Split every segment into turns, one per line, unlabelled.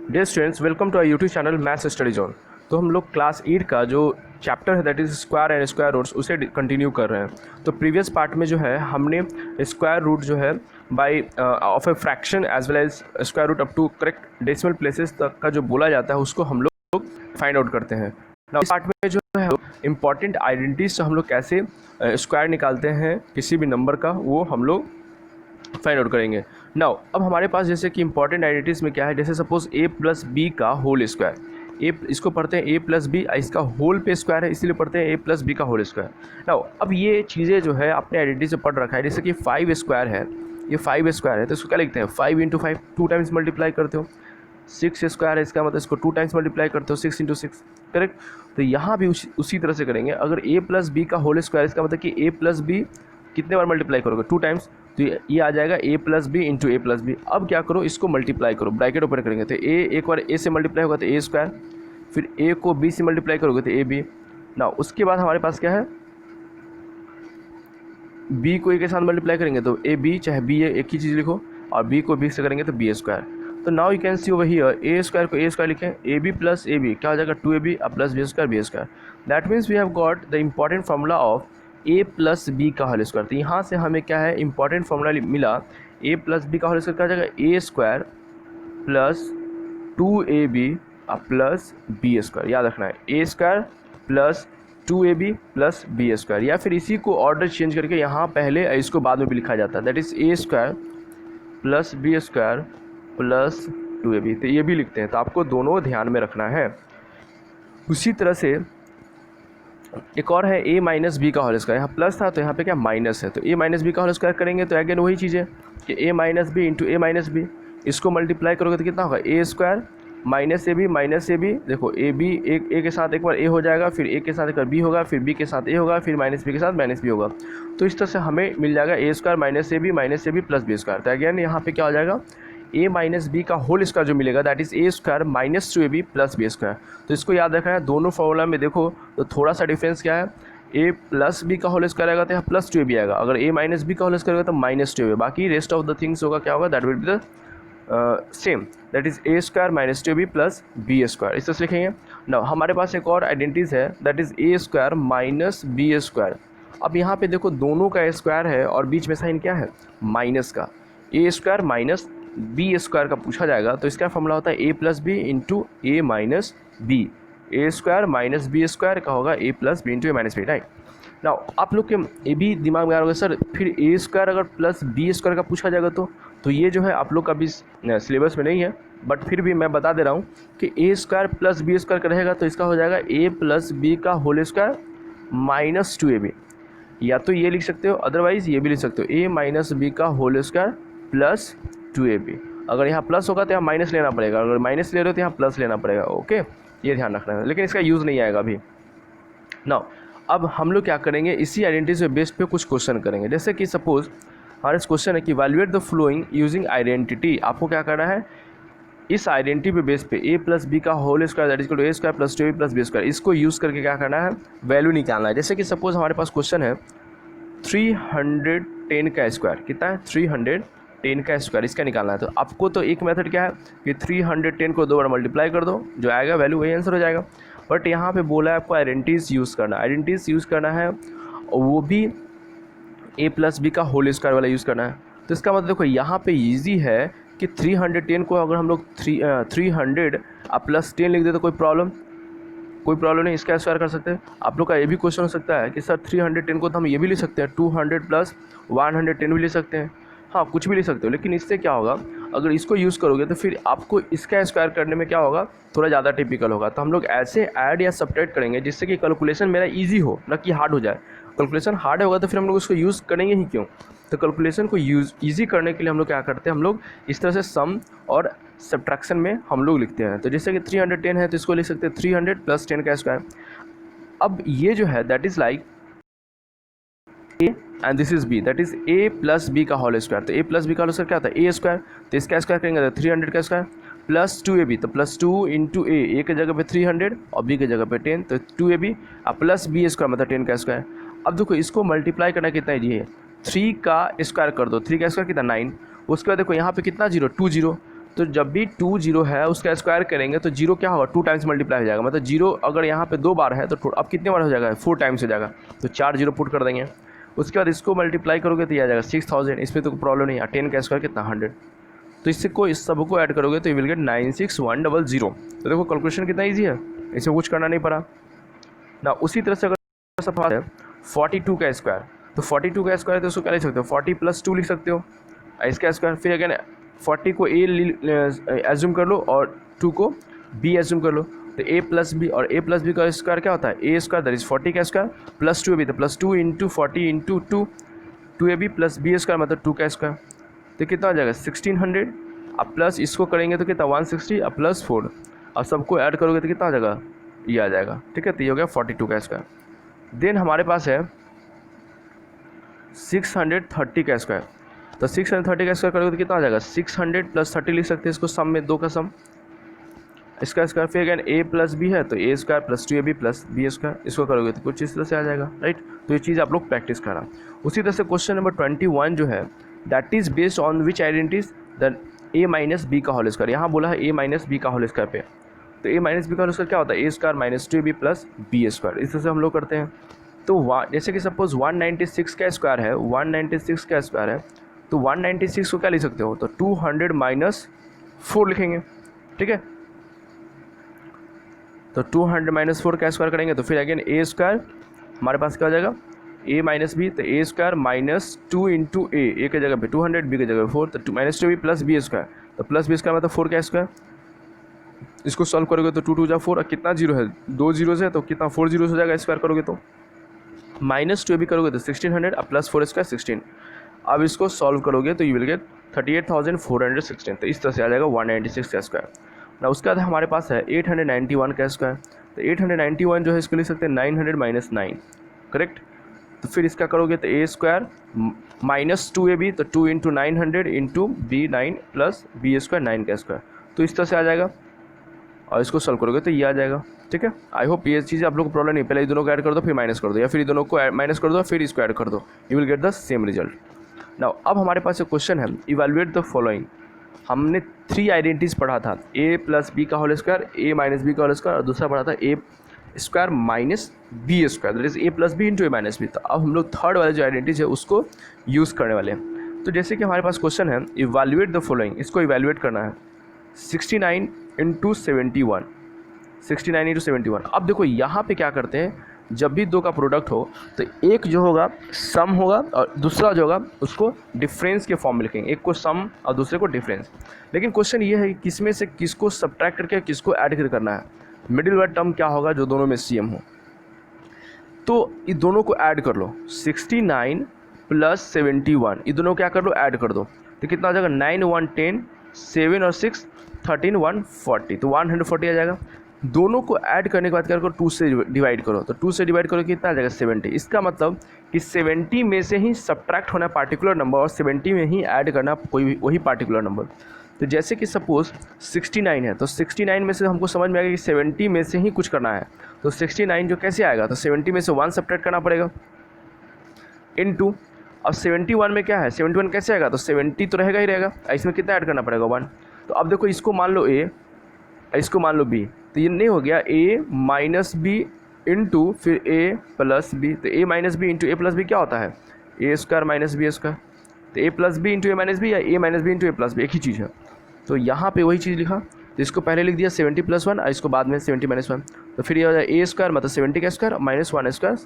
Dear students, welcome to our YouTube channel maths study zone. तो हम लोग class 8 का जो चैप्टर है that is square and square roots उसे कंटिन्यू कर रहे हैं। तो प्रीवियस पार्ट में जो है हमने स्क्वायर रूट जो है by of a fraction as well as square root up to correct decimal places तक का जो बोला जाता है उसको हम लोग फाइंड आउट करते हैं। नाउ इस पार्ट में जो है इंपॉर्टेंट आइडेंटिटीज हम लोग कैसे स्क्वायर निकालते हैं किसी भी नंबर का वो हम लोग फाइंड आउट करेंगे। नाउ अब हमारे पास जैसे कि इंपॉर्टेंट आइडेंटिटीज में क्या है, जैसे सपोज a प्लस बी का होल स्क्वायर, ए इसको पढ़ते हैं a प्लस बी, इसका होल पे स्क्वायर है इसीलिए पढ़ते हैं a प्लस बी का होल स्क्वायर। नाउ अब ये चीज़ें जो है आपने आइडेंटिटी से पढ़ रखा है, जैसे कि 5 स्क्वायर है, ये 5 स्क्वायर है तो इसको क्या लिखते हैं 5 इंटू 5, 2 टाइम्स मल्टीप्लाई करते हो। 6 स्क्वायर है इसका मतलब इसको 2 टाइम्स मल्टीप्लाई करते हो, 6 इंटू 6, करेक्ट। तो यहाँ भी उसी तरह से करेंगे। अगर a प्लस बी का होल स्क्वायर इसका मतलब कि a प्लस बी कितने बार मल्टीप्लाई करोगे 2 टाइम्स, तो ये आ जाएगा a plus B into A plus B. अब क्या करो इसको मल्टीप्लाई करो, ब्रैकेट ओपन करेंगे तो a एक बार a से मल्टीप्लाई होगा तो a स्क्वायर, फिर a को b से मल्टीप्लाई करोगे तो a b। ना उसके बाद हमारे पास क्या है b को a के साथ मल्टीप्लाई करेंगे तो a b, चाहे b है एक ही चीज़ लिखो, और b को b से करेंगे तो b स्क्वायर। तो now you can see over here a square को a स्क्वायर लिखें, a b plus a b क्या हो जाएगा 2ab plus b square b square. That means we have got the important formula of a plus B का whole square. तो यहाँ से हमें क्या है इंपॉर्टेंट फार्मूला मिला, a प्लस बी का होल स्क्वायर क्या हो जाएगा a square plus 2ab plus B square. याद रखना है a square plus 2ab plus B square, या फिर इसी को ऑर्डर चेंज करके यहाँ पहले इसको बाद में भी लिखा जाता है, that is a square plus B square plus 2ab। तो ये भी लिखते हैं, तो आपको दोनों ध्यान में रखना है। उसी तरह से एक और है a माइनस बी का होल स्क्वायर, यहाँ प्लस था तो यहाँ पे क्या माइनस है, तो a माइनस बी का होल स्क्वायर करेंगे तो अगेन वही चीज़ है कि a minus B into A minus B, इसको मल्टीप्लाई करोगे तो कितना होगा a square minus A B. देखो ए बी एक ए के साथ एक बार a हो जाएगा, फिर a के साथ एक बार b होगा, फिर b के साथ a होगा, फिर माइनस बी के साथ माइनस b होगा। तो इस तरह से हमें मिल जाएगा a square minus A B plus B square. तो अगेन यहाँ पे क्या हो जाएगा a माइनस बी का होल स्क्वायर जो मिलेगा that is a square minus 2ab plus B square. तो इसको याद रखना है, दोनों फॉर्मूला में देखो तो थोड़ा सा डिफरेंस क्या है, a प्लस बी का होल स्क्वायर आएगा तो यहाँ प्लस 2ab आएगा, अगर a माइनस बी का होल स्क्वायर आएगा तो माइनस 2ab, बाकी रेस्ट ऑफ द थिंग्स होगा क्या होगा that will be the same, that is a square minus 2ab plus B square. इस तरह से लिखेंगे। ना हमारे पास एक और आइडेंटिटीज है that is a square minus B square. अब यहाँ पे देखो दोनों का स्क्वायर है और बीच में साइन क्या है माइनस का, a square minus B square का पूछा जाएगा तो इसका फॉर्मूला होता है a plus B into A minus B. A square minus B square का होगा a plus B into A minus B, right. Now आप लोग के ये भी दिमाग में आ रहा होगा सर फिर a स्क्वायर अगर प्लस बी स्क्वायर का पूछा जाएगा तो ये जो है आप लोग का भी सिलेबस में नहीं है, बट फिर भी मैं बता दे रहा हूँ कि a square plus B square का रहेगा तो इसका हो जाएगा a प्लस बी का होल स्क्वायर माइनस 2ab। या तो ये लिख सकते हो, अदरवाइज़ ये भी लिख सकते हो a माइनस बी का होल स्क्वायर प्लस 2ab। अगर यहाँ प्लस होगा तो यहाँ माइनस लेना पड़ेगा, अगर माइनस ले रहे हो तो यहाँ प्लस लेना पड़ेगा, ओके। ये ध्यान रखना है, लेकिन इसका यूज़ नहीं आएगा अभी। नाउ अब हम लोग क्या करेंगे, इसी आइडेंटिटी से बेस्ड पे कुछ क्वेश्चन करेंगे। जैसे कि सपोज हमारे क्वेश्चन है कि valuate the flowing using identity. आपको क्या करना है, इस आइडेंटिटी पे बेस पे a प्लस बी का whole square that is equal to a square plus 2ab plus B square, इसको यूज़ करके क्या करना है वैल्यू निकालना है। जैसे कि सपोज हमारे पास क्वेश्चन है 310 का स्क्वायर, कितना है 310 का स्क्वायर, इसका निकालना है। तो आपको तो एक मेथड क्या है कि 310 को 2 बार मल्टीप्लाई कर दो, जो आएगा वैल्यू वही आंसर हो जाएगा। बट यहाँ पे बोला है आपको आइडेंटिटीज यूज़ करना, आइडेंटिटीज यूज़ करना है और वो भी a प्लस बी का होल स्क्वायर वाला यूज़ करना है। तो इसका मतलब देखो यहाँ पे ईजी है कि 310 को अगर हम लोग 300 प्लस 10 लिख दे तो कोई प्रॉब्लम नहीं, इसका स्क्वायर कर सकते हैं। आप लोग का ये भी क्वेश्चन हो सकता है कि सर 310 को तो हम ये भी लिख सकते हैं 200 प्लस 110 भी लिख सकते हैं, हाँ कुछ भी लिख सकते हो। लेकिन इससे क्या होगा, अगर इसको यूज़ करोगे तो फिर आपको इसका स्क्वायर करने में क्या होगा थोड़ा ज़्यादा टिपिकल होगा। तो हम लोग ऐसे ऐड या सब्ट्रैक्ट करेंगे जिससे कि कैलकुलेशन मेरा ईजी हो, ना कि हार्ड हो जाए। कैलकुलेशन हार्ड होगा तो फिर हम लोग उसको यूज़ करेंगे ही क्यों। तो कैलकुलेशन को ईजी करने के लिए हम लोग क्या करते हैं, हम लोग इस तरह से सम और सब्ट्रैक्शन में हम लोग लिखते हैं। तो जैसे कि 310 है तो इसको लिख सकते हैं 300 प्लस 10 का स्क्वायर। अब ये जो है that is like a and this is b, that is a plus B का होल स्क्वायर। तो a प्लस बी का होल स्क्वायर क्या होता है a स्क्वायर, तो इसका स्क्वायर करेंगे तो 300 का स्क्वायर प्लस 2ab, तो प्लस 2 इंटू a के जगह पे 300 और b के जगह पे 10, तो 2ab प्लस b स्क्वायर मतलब 10 का स्क्वायर। अब देखो इसको मल्टीप्लाई करना कितना ईजी है, 3 का स्क्वायर कर दो, 3 का स्क्वायर कितना 9, उसके बाद देखो यहाँ पे कितना जीरो 2 जीरो, तो जब भी 2 जीरो है उसका स्क्वायर करेंगे तो जीरो क्या होगा 2 टाइम्स मल्टीप्लाई हो जाएगा, मतलब जीरो अगर यहाँ पे 2 बार है तो अब कितने बार हो जाएगा 4 टाइम्स हो जाएगा, तो 4 जीरो पुट कर देंगे। उसके बाद इसको मल्टीप्लाई करोगे तो ये आ जाएगा 6000, इसमें तो कोई प्रॉब्लम नहीं है। 10 का स्क्वायर कितना 100, तो इससे को इस सबको ऐड करोगे तो यू विल गेट 96100। तो देखो कैलकुलेशन कितना ईजी है, इसमें कुछ करना नहीं पड़ा ना। उसी तरह से अगर सवाल है 42 का स्क्वायर, तो 42 का स्क्वायर तो उसको क्या लिख सकते हो 40 + 2 लिख सकते हो इसका स्क्वायर। फिर अगेन 40 को ए एज्यूम कर लो और 2 को बी एज्यूम कर लो, तो a + b, और a + b का स्क्वायर क्या होता है a स्क्वायर दैट इज 40 का स्क्वायर प्लस 2ab, तो plus 2 × 40 × 2 2ab plus b square मतलब 2 का स्क्वायर, तो कितना हो जाएगा 1600। अब प्लस इसको करेंगे तो कितना 160, अब प्लस 4, अब सबको ऐड करोगे तो कितना आ जाएगा ये आ जाएगा, ठीक है। तो ये हो गया 42 का स्क्वायर। देन हमारे पास है 630 का स्क्वायर, तो 630 का स्क्वायर करोगे तो कितना आ जाएगा 600 + 30 लिख सकते हैं इसको, सम में 2 का सम इसका स्क्वायर। फिर अगेन a + b है तो a square plus 2ab plus b square, इसको करोगे तो कुछ इस तरह से आ जाएगा, राइट। तो ये चीज़ आप लोग प्रैक्टिस करना। उसी तरह से क्वेश्चन नंबर 21 जो है that is based on which identities the a - b का होल स्क्वायर। यहाँ बोला है a - b का होल स्क्वायर पे, तो a - b का होल स्क्वायर क्या होता है a square minus 2ab plus b square, इस तरह से हम लोग करते हैं। तो जैसे कि सपोज 196 का स्क्वायर है, 196 का स्क्वायर है, तो 196 को क्या लिख सकते हो, तो 200 - 4 लिखेंगे, ठीक है। तो 200 - 4 का स्क्वायर करेंगे तो फिर अगेन a स्क्वायर हमारे पास क्या हो जाएगा a - b, तो a स्क्वायर माइनस 2 × a की जगह पे 200, b की जगह पे 4, तो minus 2b plus b square, तो प्लस b स्क्वायर मतलब 4 का स्क्वायर। इसको सॉल्व करोगे तो 2 × 2 = 4, और कितना जीरो है 2 जीरो है, तो कितना 4 जीरो हो जाएगा स्क्वायर करोगे तो माइनस 2b करोगे तो 1600, अब प्लस 4 स्क्वायर 16। अब इसको सॉल्व करोगे तो यू विल गेट 38,416, तो इस तरह से आ जाएगा 196 का स्क्वायर ना। उसके बाद हमारे पास है 891 का स्क्वायर, तो 891 जो है इसको लिख सकते हैं 900 - 9, करेक्ट। तो फिर इसका करोगे तो a स्क्वायर माइनस 2ab, तो 2 × 900 × b 9 प्लस b स्क्वायर 9 का स्क्वायर, तो इस तरह से आ जाएगा। और इसको सॉल्व करोगे तो ये आ जाएगा, ठीक है। आई होप ये चीज़ आप लोग को प्रॉब्लम नहीं, पहले ये दोनों को ऐड कर दो फिर माइनस कर दो, या फिर ये दोनों को माइनस कर दो फिर इसको ऐड कर दो, you will get the same result. Now अब हमारे पास एक क्वेश्चन है इवैल्यूएट द फॉलोइंग। हमने 3 आइडेंटिटीज पढ़ा था, a + b का होल स्क्वायर, a - b का होल स्क्वायर, और दूसरा पढ़ा था a square minus b square that is a + b × a - b। तो अब हम लोग थर्ड वाले जो आइडेंटिटीज है उसको यूज़ करने वाले हैं। तो जैसे कि हमारे पास क्वेश्चन है इवैल्यूएट द फॉलोइंग, इसको इवैल्यूएट करना है 69 × 71, 69 × 71। अब देखो यहाँ पे क्या करते हैं, जब भी दो का प्रोडक्ट हो तो एक जो होगा सम होगा और दूसरा जो होगा उसको डिफरेंस के फॉर्म में लिखेंगे, एक को सम और दूसरे को डिफरेंस। लेकिन क्वेश्चन ये है कि किसमें से किसको सब्ट्रैक्ट करके किसको ऐड करना है, मिडिल वाला टर्म क्या होगा जो दोनों में सेम हो। तो ये दोनों को ऐड कर लो 69 + 71, ये दोनों क्या कर लो ऐड कर दो, तो कितना आ जाएगा 9 1 10, 7 और 6 13 140, तो 140 आ जाएगा। दोनों को ऐड करने के बाद क्या करो 2 से डिवाइड करो, तो 2 से डिवाइड करो कितना आ जाएगा 70। इसका मतलब कि 70 में से ही सब्ट्रैक्ट होना पार्टिकुलर नंबर और 70 में ही ऐड करना कोई वही पार्टिकुलर नंबर। तो जैसे कि सपोज 69 है, तो 69 में से हमको समझ में आएगा कि 70 में से ही कुछ करना है, तो 69 जो कैसे आएगा, तो 70 में से 1 सब्ट्रैक्ट करना पड़ेगा इनटू। अब 71 में क्या है 71 कैसे आएगा, तो 70 तो रहेगा ही रहेगा, इसमें कितना ऐड करना पड़ेगा 1। तो अब देखो इसको मान लो a, इसको मान लो b, तो ये नहीं हो गया a - b इंटू फिर a + b, तो a - b into a + b क्या होता है a square minus b square, तो a + b into a - b या a - b into a + b एक ही चीज़ है। तो यहाँ पे वही चीज़ लिखा, तो इसको पहले लिख दिया 70 + 1 और इसको बाद में 70 - 1, तो फिर ये हो जाएगा a स्क्वायर मतलब 70 का स्क्वायर माइनस 1 स्क्वायर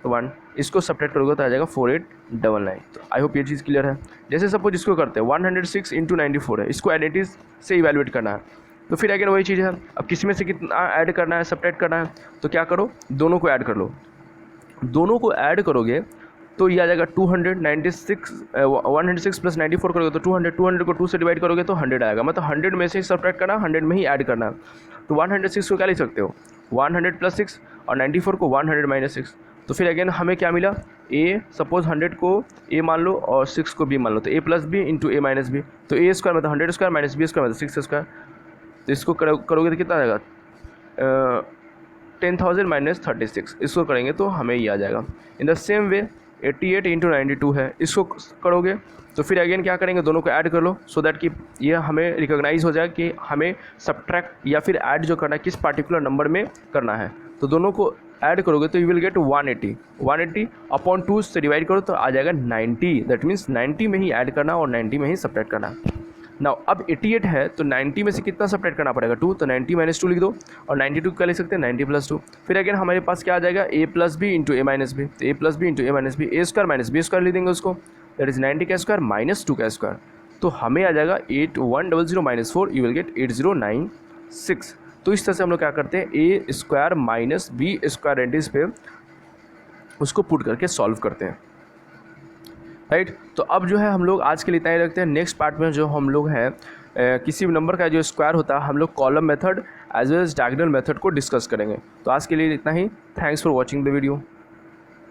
1, इसको सब्ट्रैक्ट करोगे तो आ जाएगा 4899। तो आई होप ये चीज़ क्लियर है। जैसे सपोज इसको करते हैं 106 × 94 है, इसको आइडेंटिटीज से इवैल्यूएट करना है, तो फिर अगेन वही चीज़ है। अब किसी में से कितना ऐड करना है सब्ट्रैक्ट करना है, तो क्या करो दोनों को ऐड कर लो, दोनों को ऐड करोगे तो ये आ जाएगा 296 106 + 94 करोगे तो 200 को 2 से डिवाइड करोगे तो 100 आएगा, मतलब 100 में से ही सब्ट्रैक्ट करना 100 में ही ऐड करना। तो 106 को क्या लिख सकते हो 100 + 6 और 94 को 100 - 6। तो फिर अगेन हमें क्या मिला a, सपोज 100 को a मान लो और 6 को b मान लो, तो a + b into a - b, तो a स्क्वायर मतलब 100 स्क्वायर माइनस b स्क्वायर मतलब 6 स्क्वायर, तो इसको करोगे तो कितना आ जाएगा 10,000 - 36, इसको करेंगे तो हमें ये आ जाएगा। In the same way 88 into 92 है, इसको करोगे तो फिर अगेन क्या करेंगे, दोनों को ऐड कर लो सो दैट कि ये हमें रिकॉग्नाइज हो जाए कि हमें सब्ट्रैक्ट या फिर ऐड जो करना है किस पार्टिकुलर नंबर में करना है। तो दोनों को ऐड करोगे तो यू विल गेट 180 अपॉन 2 से डिवाइड करो तो आ जाएगा 90। दैट मीन्स 90 में ही ऐड करना और 90 में ही सब्ट्रैक्ट करना। नाउ अब 88 है तो 90 में से कितना सब्ट्रैक्ट करना पड़ेगा, 2, तो 90 माइनस 2 लिख दो और 92 का लिख सकते हैं 90 प्लस 2। फिर अगेन हमारे पास क्या आ जाएगा, a plus B into A minus B, तो a plus B into A minus B, A square minus B square लिख देंगे उसको, दैट इज 90 का स्क्वायर माइनस 2 का स्क्वायर, तो हमें आ जाएगा 8100 माइनस 4, यू विल गेट 8096। तो इस तरह से हम लोग क्या करते हैं, A square minus B square radius पे उसको पुट करके सॉल्व करते हैं, राइट। तो अब जो है हम लोग आज के लिए इतना ही रखते हैं। नेक्स्ट पार्ट में जो हम लोग हैं किसी भी नंबर का जो स्क्वायर होता है हम लोग column method as well as diagonal method को डिस्कस करेंगे। तो आज के लिए इतना ही। Thanks for watching the video.